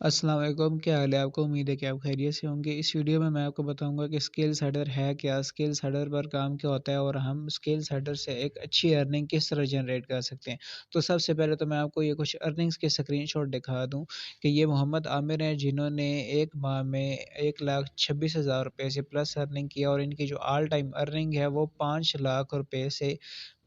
अस्सलाम वालेकुम, क्या हाल है आपका? उम्मीद है कि आप खैरियत से होंगे। इस वीडियो में मैं आपको बताऊंगा कि स्किल्स हेडर है क्या, स्किल्स हेडर पर काम क्या होता है और हम स्किल्स हेडर से एक अच्छी अर्निंग किस तरह जनरेट कर सकते हैं। तो सबसे पहले तो मैं आपको ये कुछ अर्निंग्स के स्क्रीनशॉट दिखा दूं कि ये मोहम्मद आमिर हैं, जिन्होंने एक माह में 1,26,000 रुपये से प्लस अर्निंग किया और इनकी जो ऑल टाइम अर्निंग है वो 5 लाख रुपये से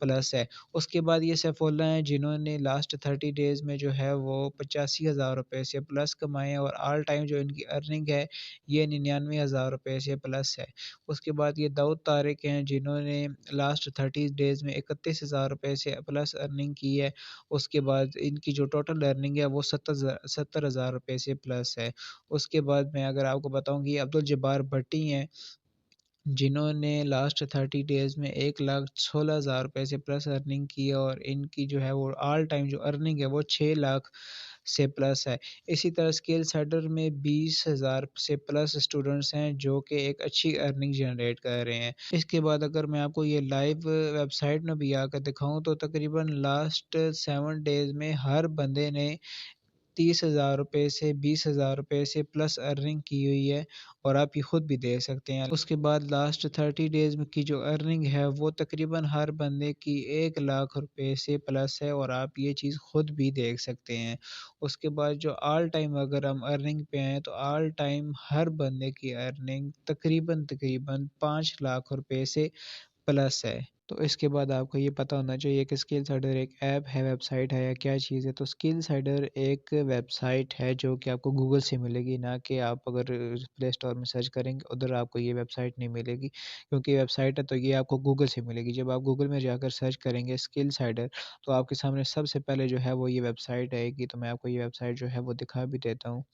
प्लस है। उसके बाद ये सैफुल्लाह हैं, जिन्होंने लास्ट 30 डेज़ में जो है वो 85,000 रुपये से प्लस कमाए और ऑल टाइम जो इनकी अर्निंग है ये 99,000 रुपये से प्लस है। उसके बाद ये दाऊद तारिक हैं, जिन्होंने लास्ट 30 डेज़ में 31,000 रुपये से प्लस अर्निंग की है। उसके बाद इनकी जो टोटल अर्निंग है वो 70,000 रुपये से प्लस है। उसके बाद मैं अगर आपको बताऊँ कि अब्दुल जब्बार भट्टी हैं, जिन्होंने लास्ट 30 डेज़ में 1,16,000 रुपये से प्लस अर्निंग की है और इनकी जो है वो ऑल टाइम जो अर्निंग है वो 6 लाख से प्लस है। इसी तरह स्किल्स हेडर में 20,000 से प्लस स्टूडेंट्स हैं जो कि एक अच्छी अर्निंग जनरेट कर रहे हैं। इसके बाद अगर मैं आपको ये लाइव वेबसाइट में भी आकर दिखाऊँ तो तकरीबन लास्ट 7 डेज़ में हर बंदे ने 30,000 रुपये से 20,000 रुपये से प्लस अर्निंग की हुई है और आप ये खुद भी देख सकते हैं। उसके बाद लास्ट 30 डेज़ में की जो अर्निंग है वो तकरीबन हर बंदे की 1 लाख रुपये से प्लस है और आप ये चीज़ खुद भी देख सकते हैं। उसके बाद जो ऑल टाइम अगर हम अर्निंग पे आएँ तो ऑल टाइम हर बंदे की अर्निंग तकरीबन 5 लाख रुपये से प्लस है। तो इसके बाद आपको ये पता होना चाहिए कि स्किल्स हेडर एक ऐप है, वेबसाइट है या क्या चीज़ है। तो स्किल्स हेडर एक वेबसाइट है जो कि आपको गूगल से मिलेगी, ना कि आप अगर प्ले स्टोर में सर्च करेंगे उधर आपको ये वेबसाइट नहीं मिलेगी, क्योंकि वेबसाइट है तो ये आपको गूगल से मिलेगी। जब आप गूगल में जाकर सर्च करेंगे स्किल्स हेडर तो आपके सामने सबसे पहले जो है वो ये वेबसाइट आएगी। तो मैं आपको ये वेबसाइट जो है वो दिखा भी देता हूँ।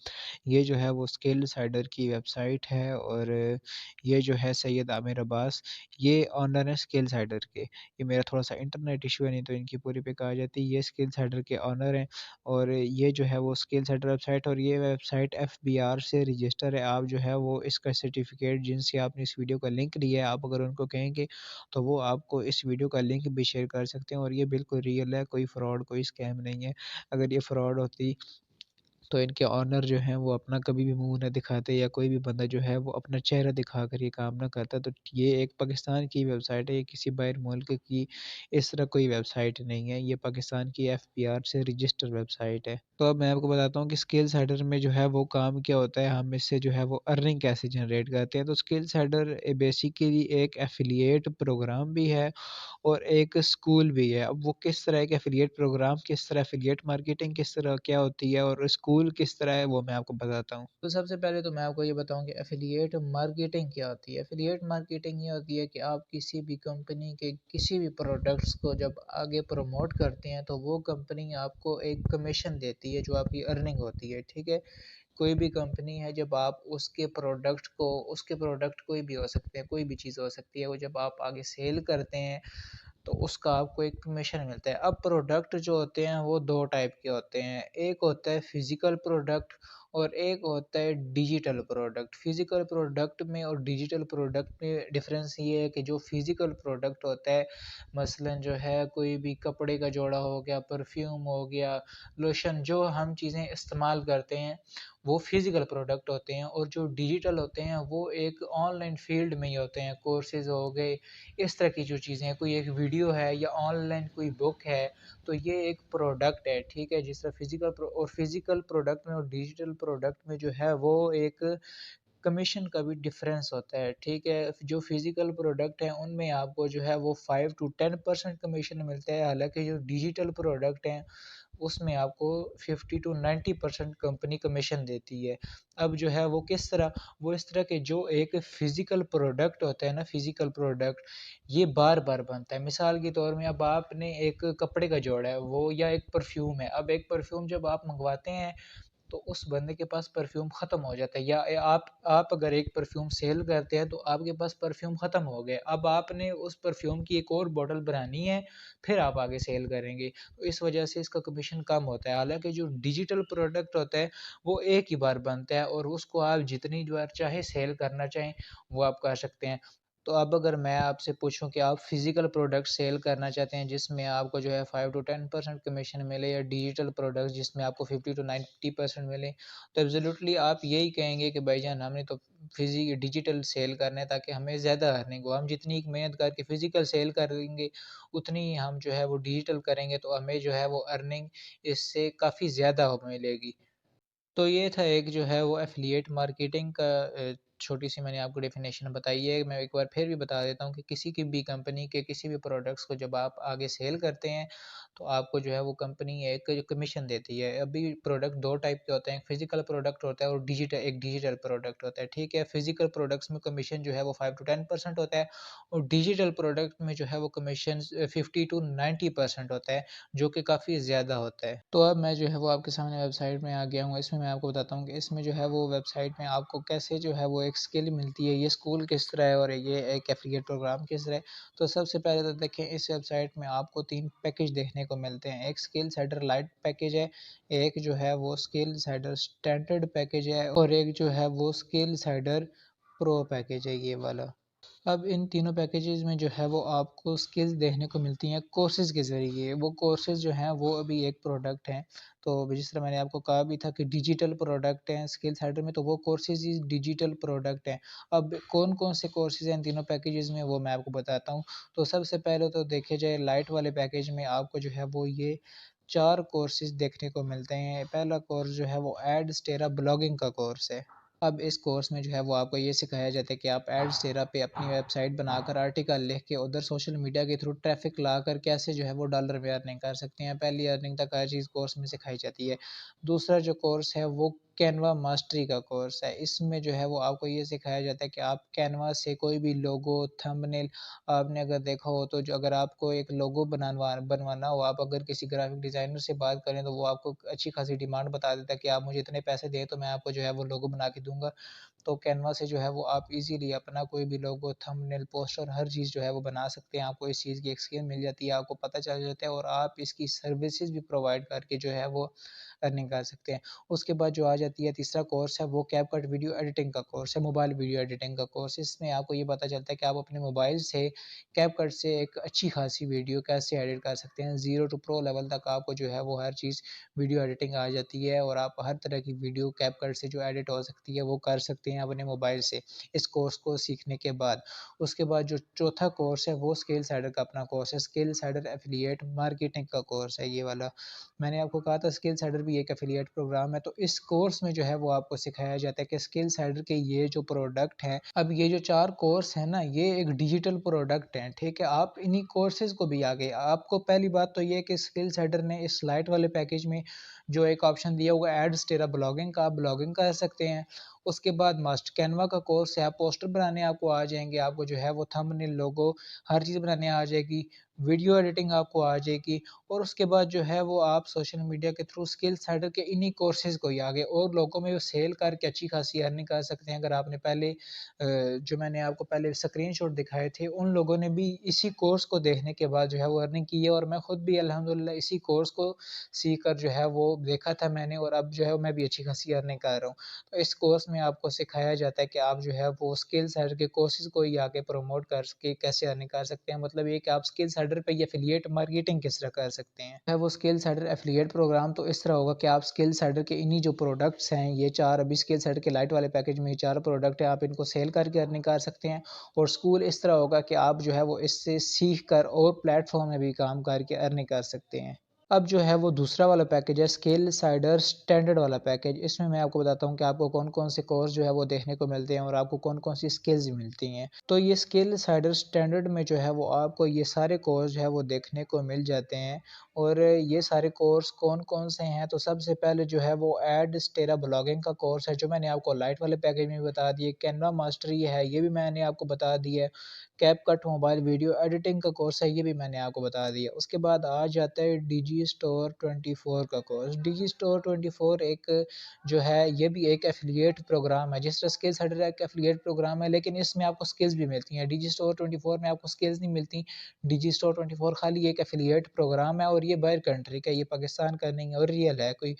ये जो है वो स्किल्स हेडर की वेबसाइट है और ये जो है सैयद आमिर अब्बास, ये ओनर हैं स्किल्स हेडर के। ये मेरा थोड़ा-सा इंटरनेट इश्यू है, नहीं तो इनकी पूरी पिक आ जाती। ये स्किल्स हेडर के ओनर हैं और ये जो है वो स्किल्स हेडर वेबसाइट और ये वेबसाइट एफबीआर से रजिस्टर है। आप जो है वो इसका सर्टिफ़िकेट जिनसे आपने इस वीडियो का लिंक लिया है, आप अगर उनको कहेंगे तो वो आपको इस वीडियो का लिंक भी शेयर कर सकते हैं और ये बिल्कुल रियल है, कोई फ्रॉड, कोई स्कैम नहीं है। अगर ये फ्रॉड होती तो इनके ओनर जो हैं वो अपना कभी भी मुँह ना दिखाते या कोई भी बंदा जो है वो अपना चेहरा दिखाकर ये काम ना करता। तो ये एक पाकिस्तान की वेबसाइट है, ये किसी बाहर मुल्क की इस तरह कोई वेबसाइट नहीं है। ये पाकिस्तान की एफबीआर से रजिस्टर वेबसाइट है। तो अब मैं आपको बताता हूँ कि स्किल्स हेडर में जो है वो काम क्या होता है, हम इससे जो है वो अर्निंग कैसे जनरेट करते हैं। तो स्किल्स हेडर बेसिकली एक एफ़िलिएट प्रोग्राम भी है और एक स्कूल भी है। अब वो किस तरह के एफ़िलिएट प्रोग्राम, किस तरह एफ़िलिएट मार्केटिंग किस तरह क्या होती है और स्कूल किस तरह है, वो मैं आपको बताता हूँ। तो सबसे पहले तो मैं आपको ये बताऊँ कि एफ़िलिएट मार्केटिंग क्या होती है। एफ़िलिएट मार्केटिंग ये होती है कि आप किसी भी कंपनी के किसी भी प्रोडक्ट्स को जब आगे प्रमोट करते हैं तो वो कंपनी आपको एक कमीशन देती है, जो आपकी अर्निंग होती है, ठीक है? कोई भी कंपनी है, जब आप उसके प्रोडक्ट कोई भी हो सकते हैं, कोई भी चीज़ हो सकती है, वो जब आप आगे सेल करते हैं तो उसका आपको एक कमीशन मिलता है। अब प्रोडक्ट जो होते हैं वो 2 टाइप के होते हैं, एक होता है फ़िज़िकल प्रोडक्ट और एक होता है डिजिटल प्रोडक्ट। फ़िज़िकल प्रोडक्ट में और डिजिटल प्रोडक्ट में डिफ़रेंस ये है कि जो फ़िज़िकल प्रोडक्ट होता है, मसलन जो है कोई भी कपड़े का जोड़ा हो गया, परफ्यूम हो गया, लोशन, जो हम चीज़ें इस्तेमाल करते हैं वो फ़िज़िकल प्रोडक्ट होते हैं और जो डिजिटल होते हैं वो एक ऑनलाइन फ़ील्ड में ही होते हैं। कोर्सेज़ हो गए, इस तरह की जो चीज़ें हैं, कोई एक वीडियो है या ऑनलाइन कोई बुक है, तो ये एक प्रोडक्ट है, ठीक है? जिस तरह फ़िज़िकल प्रोडक्ट में और डिजिटल प्रोडक्ट में जो है वो एक कमीशन का भी डिफ़रेंस होता है, ठीक है? जो फ़िज़िकल प्रोडक्ट हैं उनमें आपको जो है वो 5 टू 10% कमीशन मिलता है, हालाँकि जो डिजिटल प्रोडक्ट हैं उसमें आपको 50 टू 90% कंपनी कमीशन देती है। अब जो है वो किस तरह, वो इस तरह के जो एक फ़िज़िकल प्रोडक्ट होता है ना, फ़िज़िकल प्रोडक्ट, ये बार-बार बनता है। मिसाल के तौर में अब आपने एक कपड़े का जोड़ा है वो, या एक परफ्यूम है। अब एक परफ्यूम जब आप मँगवाते हैं तो उस बंदे के पास परफ्यूम ख़त्म हो जाता है, या आप अगर एक परफ्यूम सेल करते हैं तो आपके पास परफ्यूम ख़त्म हो गए। अब आपने उस परफ्यूम की एक और बॉटल बनानी है, फिर आप आगे सेल करेंगे। तो इस वजह से इसका कमीशन कम होता है। हालाँकि जो डिजिटल प्रोडक्ट होता है वो एक ही बार बनता है और उसको आप जितनी बार चाहे सेल करना चाहें वो आप कर सकते हैं। तो अब अगर मैं आपसे पूछूं कि आप फिजिकल प्रोडक्ट सेल करना चाहते हैं जिसमें आपको जो है 5 to 10% कमीशन मिले, या डिजिटल प्रोडक्ट जिसमें आपको 50 to 90% मिले, तो एब्सोल्युटली आप यही कहेंगे कि भाईजान हमने तो डिजिटल सेल करना है ताकि हमें ज़्यादा अर्निंग हो। हम जितनी मेहनत करके फिजिकल सेल करेंगे उतनी ही हम जो है वो डिजिटल करेंगे तो हमें जो है वो अर्निंग इससे काफ़ी ज़्यादा मिलेगी। तो ये था एक जो है वो एफ़िलिएट मार्केटिंग का छोटी-सी मैंने आपको डेफ़िनेशन बताई है। मैं एक बार फिर भी बता देता हूँ कि किसी की भी कंपनी के किसी भी प्रोडक्ट्स को जब आप आगे सेल करते हैं, तो आपको जो है वो कंपनी एक कमीशन देती है। अभी प्रोडक्ट 2 टाइप के होते हैं, एक फ़िज़िकल प्रोडक्ट होता है और एक डिजिटल प्रोडक्ट होता है, ठीक है? फ़िज़िकल प्रोडक्ट्स में कमीशन जो है वो 5 to 10% होता है, और डिजिटल प्रोडक्ट में जो है वो कमीशन 50 to 90% होता है, जो कि काफ़ी ज़्यादा होता है। तो अब मैं जो है वो आपके सामने वेबसाइट में आ गया हूँ। इसमें मैं आपको बताता हूँ कि इसमें जो है वो वेबसाइट में आपको कैसे जो है वो एक स्किल मिलती है, ये स्कूल किस तरह है और ये एक एफ़िलिएट प्रोग्राम किस तरह है। तो सबसे पहले तो देखें, इस वेबसाइट में आपको 3 पैकेज देखने को मिलते हैं। एक स्किल सेटर लाइट पैकेज है, एक जो है वो स्किल सेटर स्टैंडर्ड पैकेज है, और एक जो है वो स्किल सेटर प्रो पैकेज है, ये वाला। अब इन तीनों पैकेजेज़ में जो है वो आपको स्किल्स देखने को मिलती हैं कोर्सेज़ के ज़रिए। वो कोर्सेज़ जो हैं वो अभी एक प्रोडक्ट हैं। तो जिस तरह मैंने आपको कहा भी था कि डिजिटल प्रोडक्ट हैं स्किल सेंटर में, तो वो कोर्सेज़ ही डिजिटल प्रोडक्ट हैं। अब कौन-कौन से कोर्सेज़ हैं इन तीनों पैकेजेज़ में, वो मैं आपको बताता हूँ। तो सबसे पहले तो देखा जाए लाइट वाले पैकेज में आपको जो है वो ये 4 कोर्सेज़ देखने को मिलते हैं। पहला कोर्स जो है वो एडस्टेरा ब्लॉगिंग का कोर्स है। अब इस कोर्स में जो है वो आपको ये सिखाया जाता है कि आप एडस्टेरा पे अपनी वेबसाइट बनाकर आर्टिकल लिख के उधर सोशल मीडिया के थ्रू ट्रैफिक लाकर कैसे जो है वो डॉलर में अर्निंग कर सकते हैं। पहली अर्निंग तक हर चीज़ कोर्स में सिखाई जाती है। दूसरा जो कोर्स है वो कैनवा मास्टरी का कोर्स है। इसमें जो है वो आपको ये सिखाया जाता है कि आप कैनवा से कोई भी लोगो, थंबनेल, आपने अगर देखा हो तो जो अगर आपको एक लोगो बनवाना हो, आप अगर किसी ग्राफ़िक डिज़ाइनर से बात करें तो वो आपको अच्छी खासी डिमांड बता देता है कि आप मुझे इतने पैसे दें तो मैं आपको जो है वो लोगो बना के दूँगा। तो कैनवा से जो है वो आप ईज़िली अपना कोई भी लोगो, थंबनेल, पोस्टर हर चीज़ जो है वो बना सकते हैं। आपको इस चीज़ की एक स्किल मिल जाती है, आपको पता चल जाता है और आप इसकी सर्विसेज़ भी प्रोवाइड करके जो है वो अर्निंग कर सकते हैं। उसके बाद जो आ जाती है तीसरा कोर्स है वो कैपकट वीडियो एडिटिंग का कोर्स है, मोबाइल वीडियो एडिटिंग का कोर्स। इसमें आपको ये पता चलता है कि आप अपने मोबाइल से कैपकट से एक अच्छी खासी वीडियो कैसे एडिट कर सकते हैं। ज़ीरो टू प्रो लेवल तक आपको जो है वो हर चीज़ वीडियो एडिटिंग आ जाती है और आप हर तरह की वीडियो कैपकट से जो एडिट हो सकती है वो कर सकते हैं अपने मोबाइल से, इस कोर्स को सीखने के बाद। उसके बाद जो चौथा कोर्स है वो स्किल साइडर का अपना कोर्स है, स्किल साइडर एफिलिएट मार्केटिंग का कोर्स है ये वाला। मैंने आपको कहा था स्किल साइडर भी एक एफिलिएट प्रोग्राम है, तो इस कोर्स में जो है वो आपको सिखाया जाता है कि स्किल साइडर के ये जो प्रोडक्ट हैं, अब ये जो 4 कोर्स हैं ना, ये एक डिजिटल प्रोडक्ट हैं, ठीक है? आप इन्हीं कोर्सेज़ को भी आगे आपको पहली बात तो ये है कि स्किल सेंटर ने इस लाइट वाले पैकेज में जो एक ऑप्शन दिया हुआ है एड्स तेरा ब्लॉगिंग का, आप ब्लॉगिंग कर सकते हैं। उसके बाद मस्ट कैनवा का कोर्स है, आप पोस्टर बनाने आपको आ जाएँगे, आपको जो है वो थंबनेल, लोगो हर चीज़ बनाने आ जाएगी, वीडियो एडिटिंग आपको आ जाएगी, और उसके बाद जो है वो आप सोशल मीडिया के थ्रू स्किल सेंटर के इन्हीं कोर्सेज़ को ही आगे और लोगों में सेल करके अच्छी खासी अर्निंग कर सकते हैं। अगर आपने पहले जो मैंने आपको पहले स्क्रीनशॉट दिखाए थे, उन लोगों ने भी इसी कोर्स को देखने के बाद जो है वो अर्निंग की है, और मैं खुद भी अल्हम्दुलिल्लाह इसी कोर्स को सीख कर जो है वो देखा था मैंने, और अब जो है मैं भी अच्छी खासी अर्निंग कर रहा हूँ। तो इस कोर्स में आपको सिखाया जाता है कि आप जो है वो स्किल सेंटर के कोर्सेज़ को ही आगे प्रमोट कर सके कैसे अर्निंग कर सकते हैं। मतलब ये कि आप स्किल सेंटर पे ये एफिलिएट मार्केटिंग किस तरह कर सकते हैं। है वो स्किल सेंटर एफिलिएट प्रोग्राम तो इस तरह होगा कि आप स्किल सेंटर के इन्हीं जो प्रोडक्ट्स हैं, ये 4 अभी स्किल सेंटर के लाइट वाले पैकेज में ये 4 प्रोडक्ट है, आप इनको सेल करके अर्निंग कर सकते हैं। और स्कूल इस तरह होगा कि आप जो है वो इससे सीख कर और प्लेटफ़ॉर्म में भी काम करके अर्निंग कर सकते हैं। अब जो है वो दूसरा वाला पैकेज है स्किल साइडर स्टैंडर्ड वाला पैकेज। इसमें मैं आपको बताता हूँ कि आपको कौन-कौन से कोर्स जो है वो देखने को मिलते हैं और आपको कौन-कौन सी स्किल्स मिलती हैं। तो ये स्किल साइडर स्टैंडर्ड में जो है वो आपको ये सारे कोर्स जो है वो देखने को मिल जाते हैं। और ये सारे कोर्स कौन-कौन से हैं, तो सबसे पहले जो है वो एडस्टेरा ब्लॉगिंग का कोर्स है, जो मैंने आपको लाइट वाले पैकेज में भी बता दिए। कैनवा मास्टरी है, ये भी मैंने आपको बता दिया है। कैपकट मोबाइल वीडियो एडिटिंग का कोर्स है, ये भी मैंने आपको बता दिया। उसके बाद आ जाता है डिजी स्टोर 24 का कोर्स। डिजी स्टोर 24 एक जो है ये भी एक एफिलिएट प्रोग्राम है, जिस तरह स्किल्स हटर एक एफिलिएट प्रोग्राम है, लेकिन इसमें आपको स्किल्स भी मिलती हैं। डिजी स्टोर 24 में आपको स्किल्स नहीं मिलती। डिजी स्टोर 24 खाली एक एफिलिएट प्रोग्राम है और ये बाहर कंट्री का, ये पाकिस्तान का नहीं है और रियल है कोई।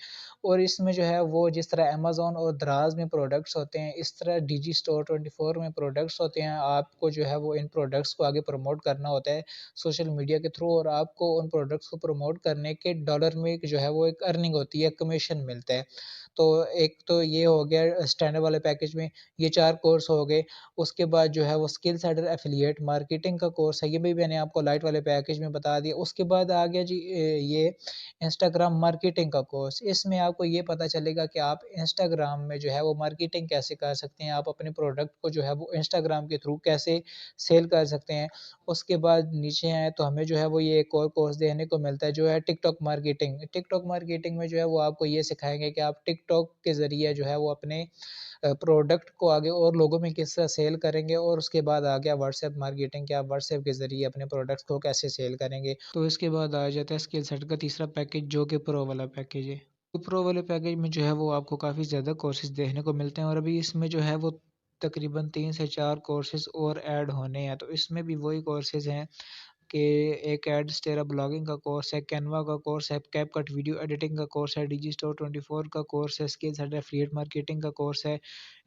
और इसमें जो है वो जिस तरह अमेज़न और दराज में प्रोडक्ट्स होते हैं, इस तरह डिजी स्टोर 24 में प्रोडक्ट्स होते हैं। आपको जो है वो इन प्रोडक्ट्स को आगे प्रमोट करना होता है सोशल मीडिया के थ्रू, और आपको उन प्रोडक्ट्स को प्रमोट करने के डॉलर में जो है वो एक अर्निंग होती है, कमीशन मिलता है। तो एक तो ये हो गया स्टैंडर्ड वाले पैकेज में, ये 4 कोर्स हो गए। उसके बाद जो है वो स्किल सेडर एफिलिएट मार्केटिंग का कोर्स है, ये भी मैंने आपको लाइट वाले पैकेज में बता दिया। उसके बाद आ गया जी ये इंस्टाग्राम मार्केटिंग का कोर्स। इसमें आपको ये पता चलेगा कि आप इंस्टाग्राम में जो है वो मार्केटिंग कैसे कर सकते हैं, आप अपने प्रोडक्ट को जो है वो इंस्टाग्राम के थ्रू कैसे सेल कर सकते हैं। उसके बाद नीचे आए तो हमें जो है वो ये एक और कोर्स देखने को मिलता है जो है टिकटॉक मार्केटिंग। टिकटॉक मार्केटिंग में जो है वो आपको ये सिखाएंगे कि आप टिकटॉक के ज़रिए जो है वो अपने प्रोडक्ट को आगे और लोगों में किस तरह सेल करेंगे। और उसके बाद आ गया व्हाट्सएप मार्केटिंग, कि आप व्हाट्सएप के ज़रिए अपने प्रोडक्ट्स को कैसे सेल करेंगे। तो इसके बाद आ जाता है स्किल सेट का तीसरा पैकेज जो कि प्रो वाला पैकेज है। तो प्रो वाले पैकेज में जो है वो आपको काफ़ी ज़्यादा कोर्सेज देखने को मिलते हैं, और अभी इसमें जो है वो तकरीबन 3 से 4 कोर्सेज और ऐड होने हैं। तो इसमें भी वही कोर्सेज हैं कि एक एडस्टेरा ब्लॉगिंग का कोर्स है, कैनवा का कोर्स है, कैपकट वीडियो एडिटिंग का कोर्स है, डिजी स्टोर 24 का कोर्स है, स्किल्स एंड एफिलिएट मार्केटिंग का कोर्स है,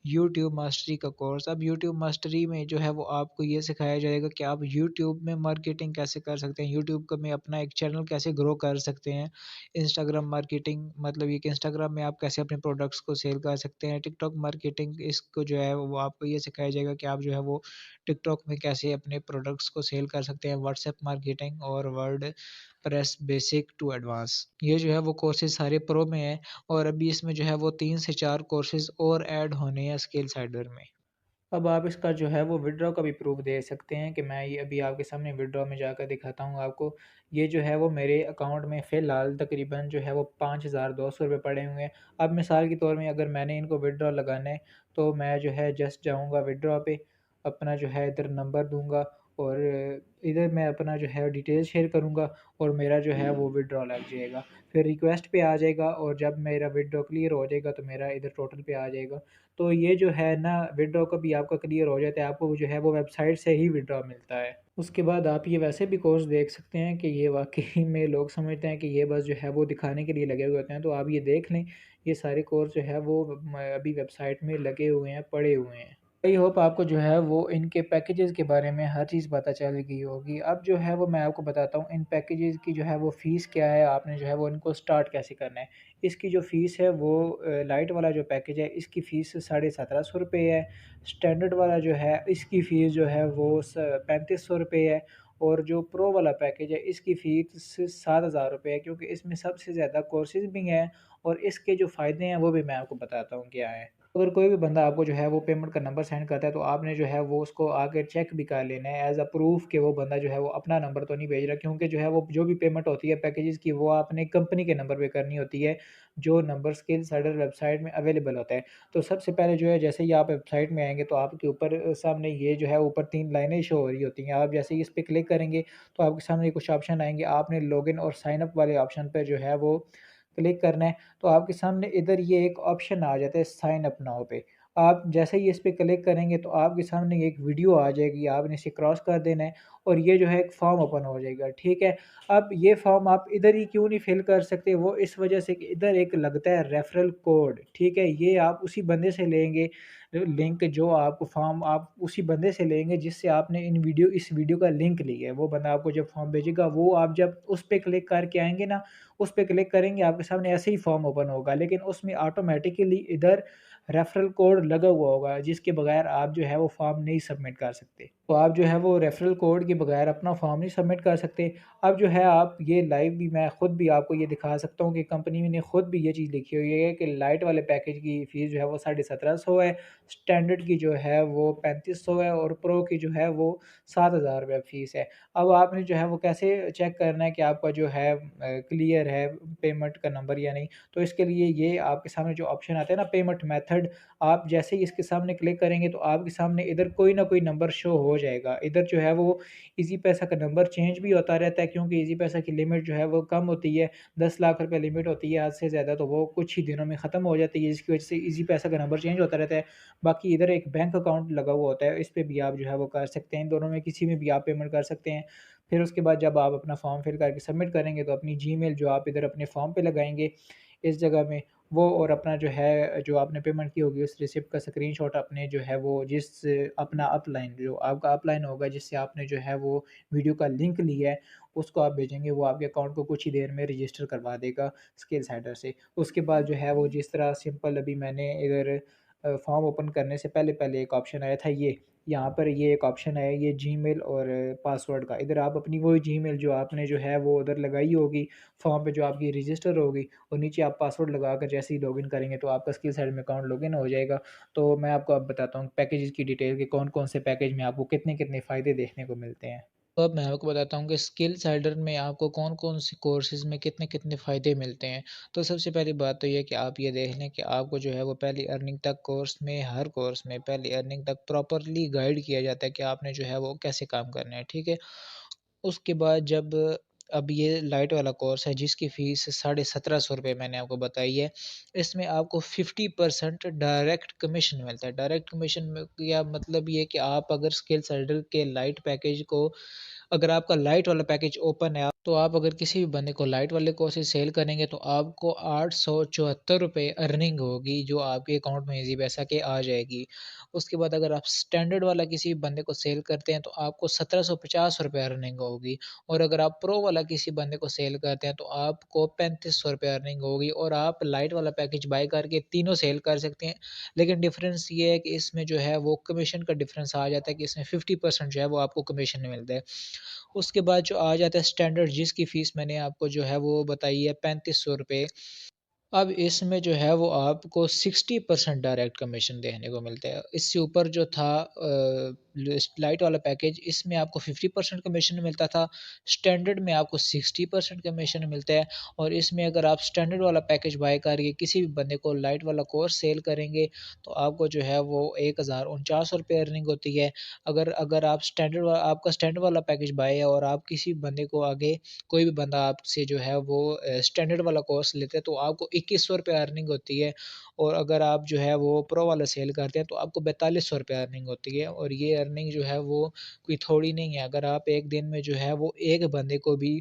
यूट्यूब मास्टरी का कोर्स। अब यूट्यूब मास्टरी में जो है वो आपको ये सिखाया जाएगा कि आप यूट्यूब में मार्केटिंग कैसे कर सकते हैं, यूट्यूब में अपना एक चैनल कैसे ग्रो कर सकते हैं। इंस्टाग्राम मार्केटिंग मतलब ये कि इंस्टाग्राम में आप कैसे अपने प्रोडक्ट्स को सेल कर सकते हैं। टिकटॉक मार्केटिंग इसको जो है वो आपको ये सिखाया जाएगा कि आप जो है वो टिकटॉक में कैसे अपने प्रोडक्ट्स को सेल कर सकते हैं। व्हाट्सएप मार्केटिंग और WordPress basic to advance, ये जो है वो कोर्सेज सारे प्रो में है। और अभी इसमें जो है वो 3 से 4 कोर्सेज और ऐड होने हैं स्किल साइडर में। अब आप इसका जो है वो विड्रॉ का भी प्रूफ दे सकते हैं कि मैं ये अभी आपके सामने विड्रॉ में जाकर दिखाता हूँ आपको। ये जो है वो मेरे अकाउंट में फ़िलहाल तकरीबन जो है वो 5200 रुपये पड़े हुए हैं। अब मिसाल के तौर में अगर मैंने इनको विड्रॉ लगाना है तो मैं जो है जस्ट जाऊँगा विड्रॉ पे, अपना जो है इधर नंबर दूँगा और इधर मैं अपना जो है डिटेल शेयर करूँगा और मेरा जो है वो विड्रॉ लग जाएगा। फिर रिक्वेस्ट पे आ जाएगा और जब मेरा विड्रॉ क्लियर हो जाएगा तो मेरा इधर टोटल पे आ जाएगा। तो ये जो है ना विड्रॉ का भी आपका क्लियर हो जाता है, आपको जो है वो वेबसाइट से ही विड्रॉ मिलता है। उसके बाद आप ये वैसे भी कोर्स देख सकते हैं कि ये वाक़ई में लोग समझते हैं कि ये बस जो है वो दिखाने के लिए लगे हुए होते हैं, तो आप ये देख लें, ये सारे कोर्स जो है वो अभी वेबसाइट में लगे हुए हैं, पड़े हुए हैं। आई होप आपको जो है वो इनके पैकेजेस के बारे में हर चीज़ पता चल गई होगी। अब जो है वो मैं आपको बताता हूँ इन पैकेजेस की जो है वो फ़ीस क्या है, आपने जो है वो इनको स्टार्ट कैसे करना है। इसकी जो फ़ीस है वो लाइट वाला जो पैकेज है इसकी फ़ीस 1750 रुपये है। स्टैंडर्ड वाला जो है इसकी फ़ीस जो है वो 3500 रुपये है। और जो प्रो वाला पैकेज है इसकी फ़ीस 7000 रुपये है, क्योंकि इसमें सबसे ज़्यादा कोर्सेज भी हैं और इसके जो फ़ायदे हैं वो भी मैं आपको बताता हूँ क्या है। अगर कोई भी बंदा आपको जो है वो पेमेंट का नंबर सेंड करता है तो आपने जो है वो उसको आके चेक भी कर लेना है एज़ अ प्रूफ कि वो बंदा जो है वो अपना नंबर तो नहीं भेज रहा, क्योंकि जो है वो जो भी पेमेंट होती है पैकेजेस की वो आपने कंपनी के नंबर पे करनी होती है, जो नंबर स्किल साइडर वेबसाइट में अवेलेबल होता है। तो सबसे पहले जो है जैसे ही आप वेबसाइट में आएँगे तो आपके ऊपर सामने ये जो है ऊपर 3 लाइनें शो हो रही होती हैं। आप जैसे ही इस पे क्लिक करेंगे तो आपके सामने कुछ ऑप्शन आएँगे, आपने लॉगिन और साइन अप वाले ऑप्शन पे जो है वो क्लिक करना है। तो आपके सामने इधर ये एक ऑप्शन आ जाता है साइन अप नाउ पे। आप जैसे ही इस पे क्लिक करेंगे तो आपके सामने एक वीडियो आ जाएगी, आपने इसे क्रॉस कर देना है और ये जो है एक फॉर्म ओपन हो जाएगा, ठीक है। अब ये फॉर्म आप इधर ही क्यों नहीं फिल कर सकते, वो इस वजह से कि इधर एक लगता है रेफरल कोड, ठीक है। ये आप उसी बंदे से लेंगे लिंक, जो आपको फॉर्म आप उसी बंदे से लेंगे जिससे आपने इस वीडियो का लिंक लिया है। वो बंदा आपको जब फॉर्म भेजेगा वो आप जब उस पे क्लिक करके आएँगे ना, उस पे क्लिक करेंगे आपके सामने ऐसे ही फॉर्म ओपन होगा, लेकिन उसमें ऑटोमेटिकली इधर रेफरल कोड लगा हुआ होगा जिसके बगैर आप जो है वो फॉर्म नहीं सबमिट कर सकते। तो आप जो है वो रेफरल कोड के बगैर अपना फॉर्म नहीं सबमिट कर सकते। अब जो है आप ये लाइव भी मैं खुद भी आपको ये दिखा सकता हूँ कि कंपनी ने खुद भी ये चीज़ लिखी हुई है कि लाइट वाले पैकेज की फ़ीस जो है वो 1750 है, स्टैंडर्ड की जो है वो 3500 है और प्रो की जो है वो 7000 रुपये फ़ीस है। अब आपने जो है वो कैसे चेक करना है कि आपका जो है क्लियर है पेमेंट का नंबर या नहीं। तो इसके लिए ये आपके सामने जो ऑप्शन आता है ना पेमेंट मेथड, आप जैसे ही इसके सामने क्लिक करेंगे तो आपके सामने इधर कोई ना कोई नंबर शो हो हो जाएगा। इधर जो है वो ईज़ी पैसा का नंबर चेंज भी होता रहता है, क्योंकि ईज़ी पैसा की लिमिट जो है वो कम होती है, 10 लाख रुपए लिमिट होती है, हद से ज़्यादा तो वो कुछ ही दिनों में ख़त्म हो जाती है, जिसकी वजह से ईज़ी पैसा का नंबर चेंज होता रहता है। बाकी इधर एक बैंक अकाउंट लगा हुआ होता है, इस पे भी आप जो है वो कर सकते हैं, इन दोनों में किसी में भी आप पेमेंट कर सकते हैं। फिर उसके बाद जब आप अपना फॉर्म फिल करके सबमिट करेंगे, तो अपनी जीमेल जो आप इधर अपने फॉर्म पे लगाएँगे, इस जगह में वो, और अपना जो है, जो आपने पेमेंट की होगी उस रिसिप्ट का स्क्रीनशॉट अपने जो है वो जिस अपना अपलाइन, जो आपका अपलाइन होगा जिससे आपने जो है वो वीडियो का लिंक लिया है, उसको आप भेजेंगे। वो आपके अकाउंट को कुछ ही देर में रजिस्टर करवा देगा स्किल्स हेडर से। उसके बाद जो है वो जिस तरह सिंपल अभी मैंने इधर फॉर्म ओपन करने से पहले एक ऑप्शन आया था ये, यहाँ पर ये एक ऑप्शन है, ये जीमेल और पासवर्ड का। इधर आप अपनी वही जीमेल जो आपने जो है वो उधर लगाई होगी, फॉर्म पे जो आपकी रजिस्टर होगी, और नीचे आप पासवर्ड लगाकर जैसे ही लॉगिन करेंगे तो आपका स्किल साइड में अकाउंट लॉगिन हो जाएगा। तो मैं आपको अब बताता हूँ पैकेजेस की डिटेल, के कौन-कौन से पैकेज में आपको कितने-कितने फ़ायदे देखने को मिलते हैं। तो अब मैं आपको बताता हूँ कि स्किल्स एडर में आपको कौन-कौन से कोर्सेज़ में कितने-कितने फ़ायदे मिलते हैं। तो सबसे पहली बात तो ये है कि आप ये देख लें कि आपको जो है वो पहली अर्निंग तक हर कोर्स में पहली अर्निंग तक प्रॉपर्ली गाइड किया जाता है कि आपने जो है वो कैसे काम करना है, ठीक है? उसके बाद जब अब ये लाइट वाला कोर्स है जिसकी फ़ीस ₹1750 मैंने आपको बताई है। इसमें आपको 50% डायरेक्ट कमीशन मिलता है। डायरेक्ट कमीशन में या मतलब ये है कि आप अगर स्किल सेल्डर के लाइट पैकेज को, अगर आपका लाइट वाला पैकेज ओपन है, तो आप अगर किसी भी बंदे को लाइट वाले कोर्सेज़ सेल करेंगे तो आपको ₹874 अर्निंग होगी, जो आपके अकाउंट में ईज़ी पैसा के आ जाएगी। उसके बाद अगर आप स्टैंडर्ड वाला किसी बंदे को सेल करते हैं तो आपको ₹1750 अर्निंग होगी, और अगर आप प्रो वाला किसी बंदे को सेल करते हैं तो आपको ₹3500 अर्निंग होगी, और आप लाइट वाला पैकेज बाय करके तीनों सेल कर सकते हैं। लेकिन डिफ़रेंस ये है कि इसमें जो है वो कमीशन का डिफ़रेंस आ जाता है कि इसमें 50% जो है वो आपको कमीशन मिलता है। उसके बाद जो आ जाता है स्टैंडर्ड, जिसकी फ़ीस मैंने आपको जो है वो बताई है ₹3500। अब इसमें जो है वो आपको 60% डायरेक्ट कमीशन देखने को मिलता है। इससे ऊपर जो था लाइट वाला पैकेज, इसमें आपको 50% कमीशन मिलता था, स्टैंडर्ड में आपको 60% कमीशन मिलता है, और इसमें अगर आप स्टैंडर्ड वाला पैकेज बाय करके किसी भी बंदे को लाइट वाला कोर्स सेल करेंगे, तो आपको जो है वो ₹1049 अर्निंग होती है। अगर अगर आप आपका स्टैंडर्ड वाला पैकेज बाय है और आप किसी बंदे को आगे, कोई भी बंदा आपसे जो है वो स्टैंडर्ड वाला कोर्स लेते हैं तो आपको ₹2100 अर्निंग होती है, और अगर आप जो है वो प्रो वाला सेल करते हैं तो आपको ₹4200 अर्निंग होती है, और ये अर्निंग जो है वो कोई थोड़ी नहीं है। अगर आप एक दिन में जो है वो एक बंदे को भी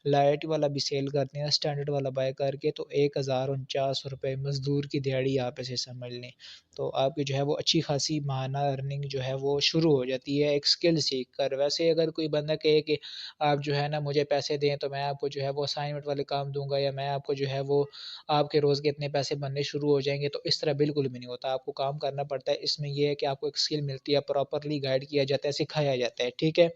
लाइट वाला भी सेल करते हैं स्टैंडर्ड वाला बाय करके, तो ₹1049 मज़दूर की दिहाड़ी आप इसे समझ लें। तो आपकी जो है वो अच्छी खासी माहाना अर्निंग जो है वो शुरू हो जाती है एक स्किल सीख कर। वैसे अगर कोई बंदा कहे कि आप जो है ना मुझे पैसे दें तो मैं आपको जो है वो असाइनमेंट वाले काम दूँगा, या मैं आपको जो है वो आपके रोज़ के इतने पैसे बनने शुरू हो जाएँगे, तो इस तरह बिल्कुल भी नहीं होता। आपको काम करना पड़ता है। इसमें ये है कि आपको एक स्किल मिलती है, प्रॉपर्ली गाइड किया जाता है, सिखाया जाता है, ठीक है?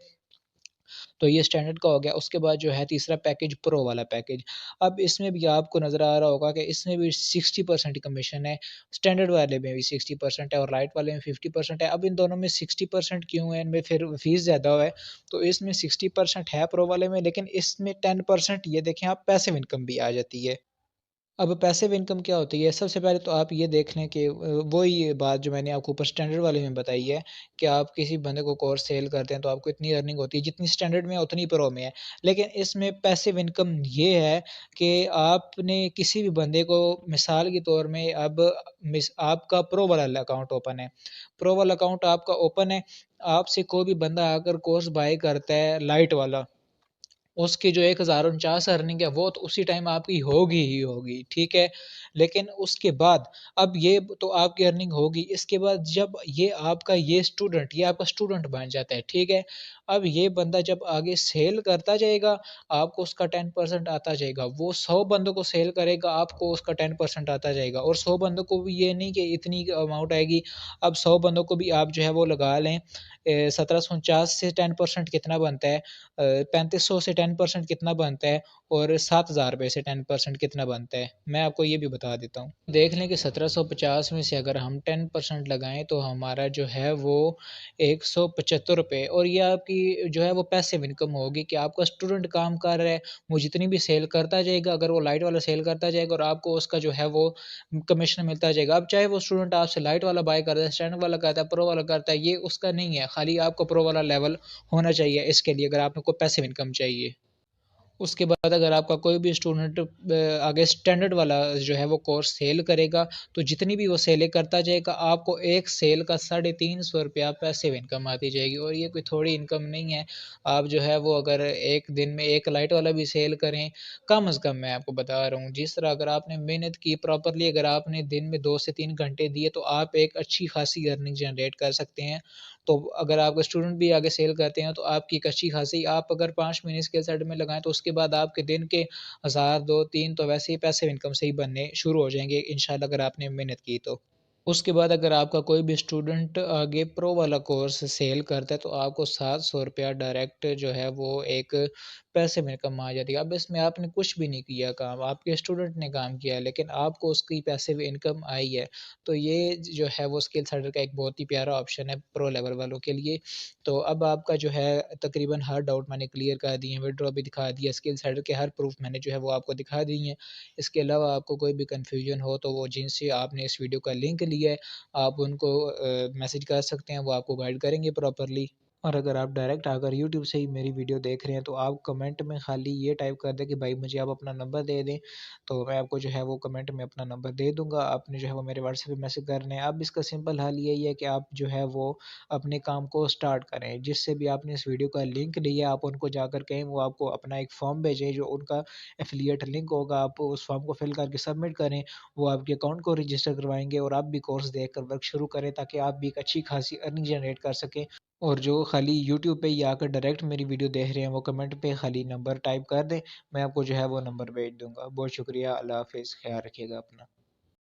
तो ये स्टैंडर्ड का हो गया। उसके बाद जो है तीसरा पैकेज, प्रो वाला पैकेज। अब इसमें भी आपको नज़र आ रहा होगा कि इसमें भी 60% कमीशन है, स्टैंडर्ड वाले में भी 60% है और लाइट वाले में 50% है। अब इन दोनों में 60% क्यों है? इनमें फिर फ़ीस ज़्यादा है, तो इसमें 60% है प्रो वाले में, लेकिन इसमें 10% ये देखें आप, पैसिव इनकम भी आ जाती है। अब पैसिव इनकम क्या होती है? सबसे पहले तो आप ये देख लें कि वही बात जो मैंने आपको ऊपर स्टैंडर्ड वाले में बताई है कि आप किसी बंदे को कोर्स सेल करते हैं तो आपको इतनी अर्निंग होती है, जितनी स्टैंडर्ड में है उतनी प्रो में है। लेकिन इसमें पैसिव इनकम ये है कि आपने किसी भी बंदे को, मिसाल के तौर में, अब आपका प्रो वाला अकाउंट ओपन है। प्रो वाला अकाउंट आपका ओपन है, आपसे कोई भी बंदा आकर कोर्स बाय करता है लाइट वाला, उसकी जो 1049 अर्निंग है वो तो उसी टाइम आपकी होगी ही होगी, ठीक है? लेकिन उसके बाद, अब ये तो आपकी अर्निंग होगी, इसके बाद जब ये आपका स्टूडेंट बन जाता है, ठीक है? अब ये बंदा जब आगे सेल करता जाएगा, आपको उसका 10% आता जाएगा। वो 100 बंदों को सेल करेगा, आपको उसका 10% आता जाएगा, और 100 बंदों को भी ये नहीं कि इतनी अमाउंट आएगी। अब 100 बंदों को भी आप जो है वो लगा लें, 1749 से 10% कितना बनता है? 3500 से 10% कितना बनता है और 7,000 रुपये से 10% कितना बनता है, मैं आपको ये भी बता देता हूँ। देख लें कि 1750 में से अगर हम 10% लगाएँ तो हमारा जो है वो 175 रुपये, और ये आपकी जो है वो पैसिव इनकम होगी कि आपका स्टूडेंट काम कर रहा है, वो जितनी भी सेल करता जाएगा, अगर वो लाइट वाला सेल करता जाएगा और आपको उसका जो है वो कमीशन मिलता जाएगा। अब चाहे वो स्टूडेंट आपसे लाइट वाला बाय करता है, स्टैंडर्ड वाला करता है, प्रो वाला करता है, ये उसका नहीं है, खाली आपको प्रो वाला लेवल होना चाहिए इसके लिए, अगर आपको पैसिव इनकम चाहिए। उसके बाद अगर आपका कोई भी स्टूडेंट आगे स्टैंडर्ड वाला जो है वो कोर्स सेल करेगा, तो जितनी भी वो सेलें करता जाएगा, आपको एक सेल का 350 रुपया पैसिव इनकम आती जाएगी, और ये कोई थोड़ी इनकम नहीं है। आप जो है वो अगर एक दिन में एक लाइट वाला भी सेल करें, कम अज़ कम मैं आपको बता रहा हूँ, जिस तरह अगर आपने मेहनत की प्रॉपरली, अगर आपने दिन में 2 से 3 घंटे दिए, तो आप एक अच्छी खासी अर्निंग जनरेट कर सकते हैं। तो अगर आपके स्टूडेंट भी आगे सेल करते हैं, तो आपकी एक अच्छी खासी, आप अगर 5 महीने स्किल सेट में लगाएँ, तो उसके बाद आपके दिन के 1000, 2, 3 तो वैसे ही पैसिव इनकम से ही बनने शुरू हो जाएँगे इंशाल्लाह, अगर आपने मेहनत की तो। उसके बाद अगर आपका कोई भी स्टूडेंट आगे प्रो वाला कोर्स सेल करता है, तो आपको 700 रुपया डायरेक्ट जो है वो एक पैसिव इनकम आ जाती है। अब इसमें आपने कुछ भी नहीं किया काम, आपके स्टूडेंट ने काम किया है, लेकिन आपको उसकी पैसिव इनकम आई है। तो ये जो है वो स्किल सेंटर का एक बहुत ही प्यारा ऑप्शन है प्रो लेवल वालों के लिए। तो अब आपका जो है तकरीबन हर डाउट मैंने क्लियर कर दिए हैं, विड्रॉ भी दिखा दिया, स्किल सेंटर के हर प्रूफ मैंने जो है वो आपको दिखा दी हैं। इसके अलावा आपको कोई भी कन्फ्यूजन हो, तो वो जिनसे आपने इस वीडियो का लिंक लिया है, आप उनको मैसेज कर सकते हैं, वो आपको गाइड करेंगे प्रॉपर्ली। और अगर आप डायरेक्ट अगर यूट्यूब से ही मेरी वीडियो देख रहे हैं, तो आप कमेंट में खाली ये टाइप कर दें कि भाई मुझे आप अपना नंबर दे दें, तो मैं आपको जो है वो कमेंट में अपना नंबर दे दूँगा। आपने जो है वो मेरे व्हाट्सएप पे मैसेज करना है। अब इसका सिंपल हल यही है कि आप जो है वो अपने काम को स्टार्ट करें। जिससे भी आपने इस वीडियो का लिंक लिया, आप उनको जाकर कहें वो आपको अपना एक फॉर्म भेजें, जो उनका एफ़िलिएट लिंक होगा, आप उस फॉर्म को फिल करके सबमिट करें। वो आपके अकाउंट को रजिस्टर करवाएँगे और आप भी कोर्स देखकर वर्क शुरू करें, ताकि आप भी एक अच्छी खासी अर्निंग जनरेट कर सकें। और जो खाली यूट्यूब पे ही आकर डायरेक्ट मेरी वीडियो देख रहे हैं, वो कमेंट पे खाली नंबर टाइप कर दें, मैं आपको जो है वो नंबर भेज दूँगा। बहुत शुक्रिया, अल्लाह हाफ़िज़, ख़्याल रखिएगा अपना।